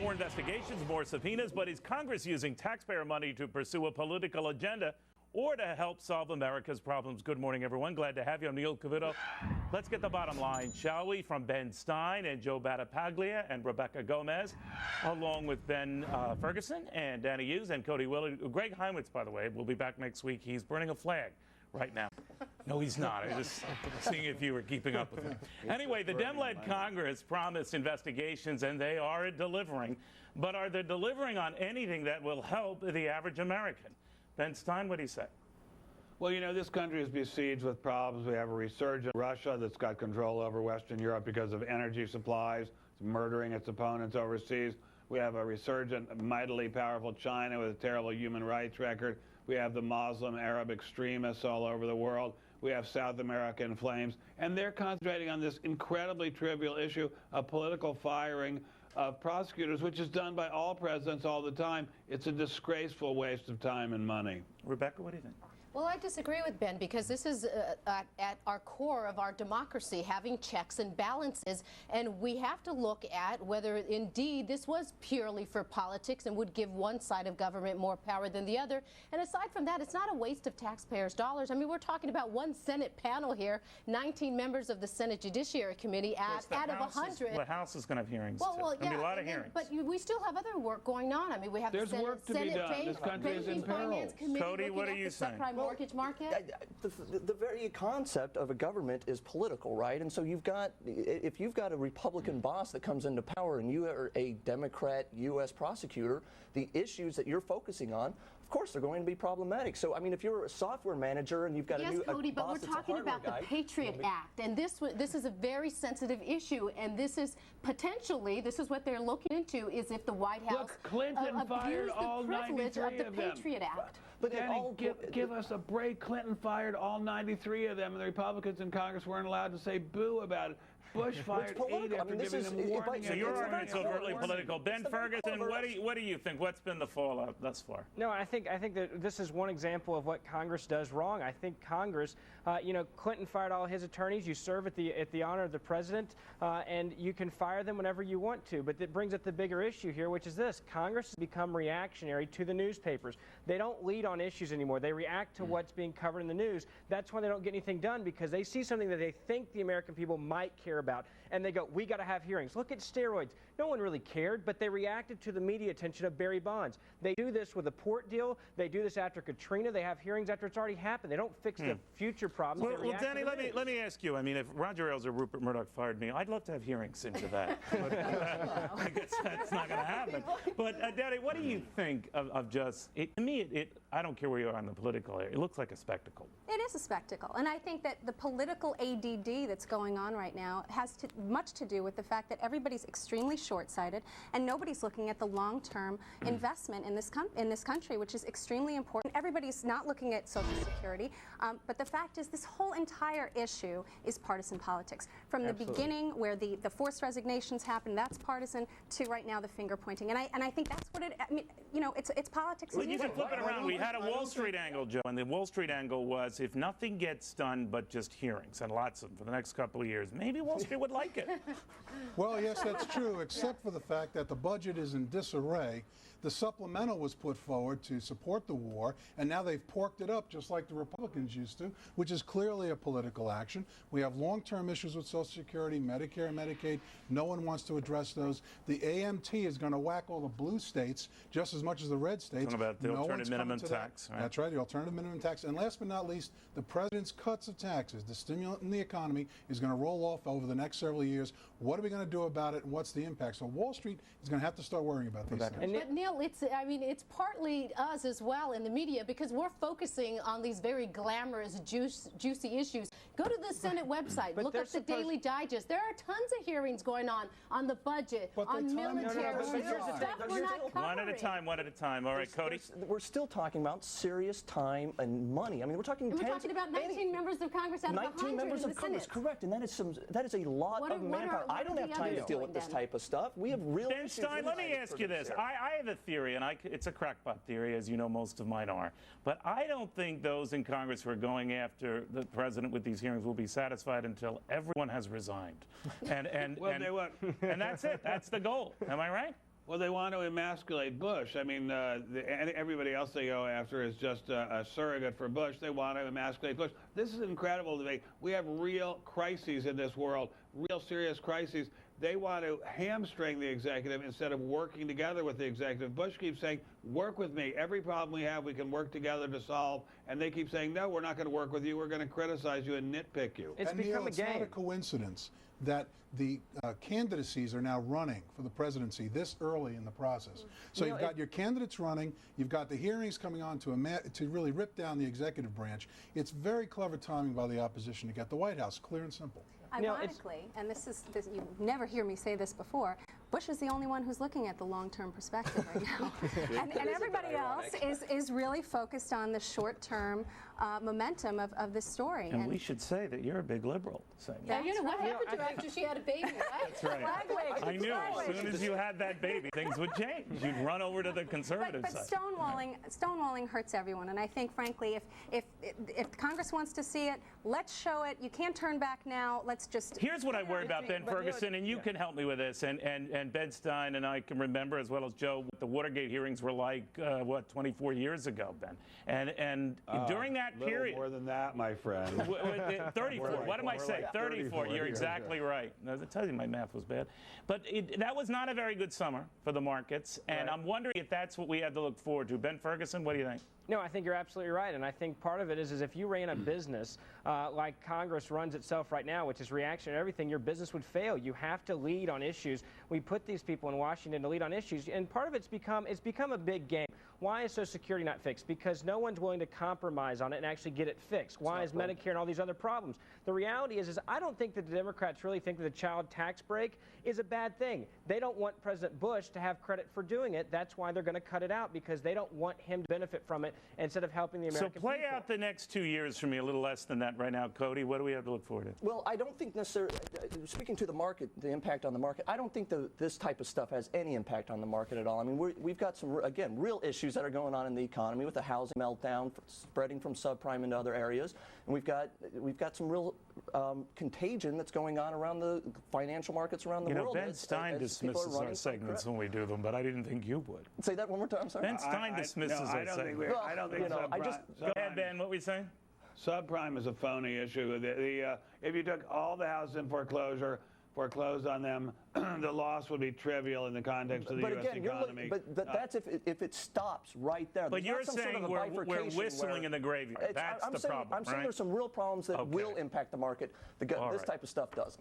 More investigations, more subpoenas, but is Congress using taxpayer money to pursue a political agenda or to help solve America's problems? Good morning, everyone. Glad to have you. I'm Neil Cavuto. Let's get the bottom line, shall we? From Ben Stein and Joe Battipaglia and Rebecca Gomez, along with Ben Ferguson and Dani Hughes and Cody Willard. Greg Heinwitz, by the way, will be back next week. He's burning a flag right now. No, he's not. I'm just seeing if you were keeping up with him. Anyway, the Dem-led Congress promised investigations, and they are delivering. But are they delivering on anything that will help the average American? Ben Stein, what do you say? Well, you know, this country is besieged with problems. We have a resurgent Russia that's got control over Western Europe because of energy supplies. It's murdering its opponents overseas. We have a resurgent, mightily powerful China with a terrible human rights record. We have the Muslim Arab extremists all over the world. We have South America in flames. And they're concentrating on this incredibly trivial issue of political firing of prosecutors, which is done by all presidents all the time. It's a disgraceful waste of time and money. Rebecca, what do you think? Well, I disagree with Ben because this is at our core of our democracy, having checks and balances. And we have to look at whether indeed this was purely for politics and would give one side of government more power than the other. And aside from that, it's not a waste of taxpayers' dollars. I mean, we're talking about one Senate panel here, 19 members of the Senate Judiciary Committee out of 100. The House is going to have hearings, well, too. There'll be a lot of hearings. But we still have other work going on. I mean, we have There's the Senate, work to be done. This country is in peril. Cody, what are you saying? Mortgage market? The very concept of a government is political, right? And so if you've got a Republican boss that comes into power and you are a Democrat U.S. prosecutor, the issues that you're focusing on, of course, they're going to be problematic. So, I mean, if you're a software manager and you've got yes, a new Cody, a but boss we're talking about the Patriot Act, and this is a very sensitive issue, and this is potentially, this is what they're looking into, is if the White House Look, Clinton fired all 93 of the Patriot Act. But give us a break. Clinton fired all 93 of them, and the Republicans in Congress weren't allowed to say boo about it. Bush fired 8 after giving them warning. So your argument's overtly political. Ben Ferguson, what do you think? What's been the fallout thus far? No, I think that this is one example of what Congress does wrong. I think Congress, Clinton fired all his attorneys. You serve at the honor of the president, and you can fire them whenever you want to. But that brings up the bigger issue here, which is this: Congress has become reactionary to the newspapers. They don't lead on issues anymore. They react to what's being covered in the news. That's why they don't get anything done, because they see something that they think the American people might care about, and they go, we got to have hearings. Look at steroids. No one really cared, but they reacted to the media attention of Barry Bonds. They do this with the port deal. They do this after Katrina. They have hearings after it's already happened. They don't fix the future problems. Well, Danny, let me ask you. I mean, if Roger Ailes or Rupert Murdoch fired me, I'd love to have hearings into that. But I guess that's not going to happen. But Danny, what do you think of just? To me, I don't care where you are on the political area. It looks like a spectacle. It is a spectacle, and I think that the political ADD that's going on right now has much to do with the fact that everybody's extremely short-sighted, and nobody's looking at the long-term investment in this country, which is extremely important. Everybody's not looking at Social Security, but the fact is this whole entire issue is partisan politics. From the beginning, where the forced resignations happened, that's partisan, to right now the finger-pointing, and I think that's what it. I mean, it's politics. Well, you can flip it around. We had a Wall Street angle, Joe, and the Wall Street angle was if nothing gets done but just hearings, and lots of them for the next couple of years, maybe Wall Street would like it. Well, yes, that's true, except for the fact that the budget is in disarray. The supplemental was put forward to support the war, and now they've porked it up just like the Republicans used to, which is clearly a political action. We have long-term issues with Social Security, Medicare, and Medicaid. No one wants to address those. The AMT is going to whack all the blue states just as much as the red states. Talking about the alternative minimum tax. Right? That's right, the alternative minimum tax. And last but not least, the president's cuts of taxes, the stimulant in the economy, is going to roll off over the next several years. What are we going to do about it, and what's the impact? So Wall Street is going to have to start worrying about these things. But Neil, it's partly us as well in the media, because we're focusing on these very glamorous, juicy issues. Go to the Senate website, look up the Daily Digest. There are tons of hearings going on the budget, on military, stuff we're not covering. One at a time. All right, Cody. We're still talking about serious time and money. I mean, we're talking about 19 members of Congress out of 100 19 members of Congress, correct, and that is a lot of manpower. I don't have time to deal with this type of stuff. We have real Ben Stein, let me ask you this. I have a theory, and it's a crackpot theory, as you know most of mine are. But I don't think those in Congress who are going after the president with these hearings will be satisfied until everyone has resigned. And well, they won't. And that's it. That's the goal. Am I right? Well, they want to emasculate Bush. I mean, everybody else they go after is just a surrogate for Bush. They want to emasculate Bush. This is an incredible debate. We have real crises in this world, real serious crises. They want to hamstring the executive instead of working together with the executive. Bush keeps saying, work with me. Every problem we have, we can work together to solve. And they keep saying, no, we're not going to work with you. We're going to criticize you and nitpick you. It's become a game. It's not a coincidence that the candidacies are now running for the presidency this early in the process. So you've got your candidates running, you've got the hearings coming on to really rip down the executive branch. It's very clever timing by the opposition to get the White House, clear and simple. Ironically, and you never hear me say this before, Bush is the only one who's looking at the long-term perspective right now. and everybody else is really focused on the short-term momentum of this story. And we should say that you're a big liberal. Yeah, you know what happened to her after she had a baby, right? That's right. I knew as soon as you had that baby, things would change. You'd run over to the conservative side. But stonewalling hurts everyone, and I think, frankly, if Congress wants to see it, let's show it. You can't turn back now. Let's just. Here's what I worry about, Ben Ferguson, and you can help me with this. And Ben Stein and I can remember, as well as Joe, what the Watergate hearings were like, 24 years ago, Ben. And during that period. More than that, my friend. 34. What am I saying? 34. You're exactly right. No, I tell you, my math was bad. But that was not a very good summer for the markets, and I'm wondering if that's what we have to look forward to. Ben Ferguson, what do you think? No, I think you're absolutely right, and I think part of it is if you ran a business like Congress runs itself right now, which is reaction to everything, your business would fail. You have to lead on issues. We put these people in Washington to lead on issues, and part of it's become a big game. Why is Social Security not fixed? Because no one's willing to compromise on it and actually get it fixed. Why is Medicare and all these other problems? The reality is I don't think that the Democrats really think that the child tax break is a bad thing. They don't want President Bush to have credit for doing it. That's why they're going to cut it out, because they don't want him to benefit from it instead of helping the American people. So play out the next 2 years for me, a little less than that right now, Cody. What do we have to look forward to? Well, I don't think necessarily, speaking to the market, the impact on the market, I don't think this type of stuff has any impact on the market at all. I mean, we've got some, again, real issues that are going on in the economy with the housing meltdown spreading from subprime into other areas. And we've got some real contagion that's going on around the financial markets around the world. Ben Stein dismisses our segments when we do them, but I didn't think you would. Say that one more time, sorry. Ben Stein dismisses our segments. I don't think so. Go ahead, Ben. What were you saying? Subprime is a phony issue. If you took all the houses in foreclosed on them, the loss would be trivial in the context of the U.S. economy. But that's if it stops right there. But you're saying we're whistling in the graveyard. That's the problem, I'm saying there's some real problems that will impact the market. This type of stuff does.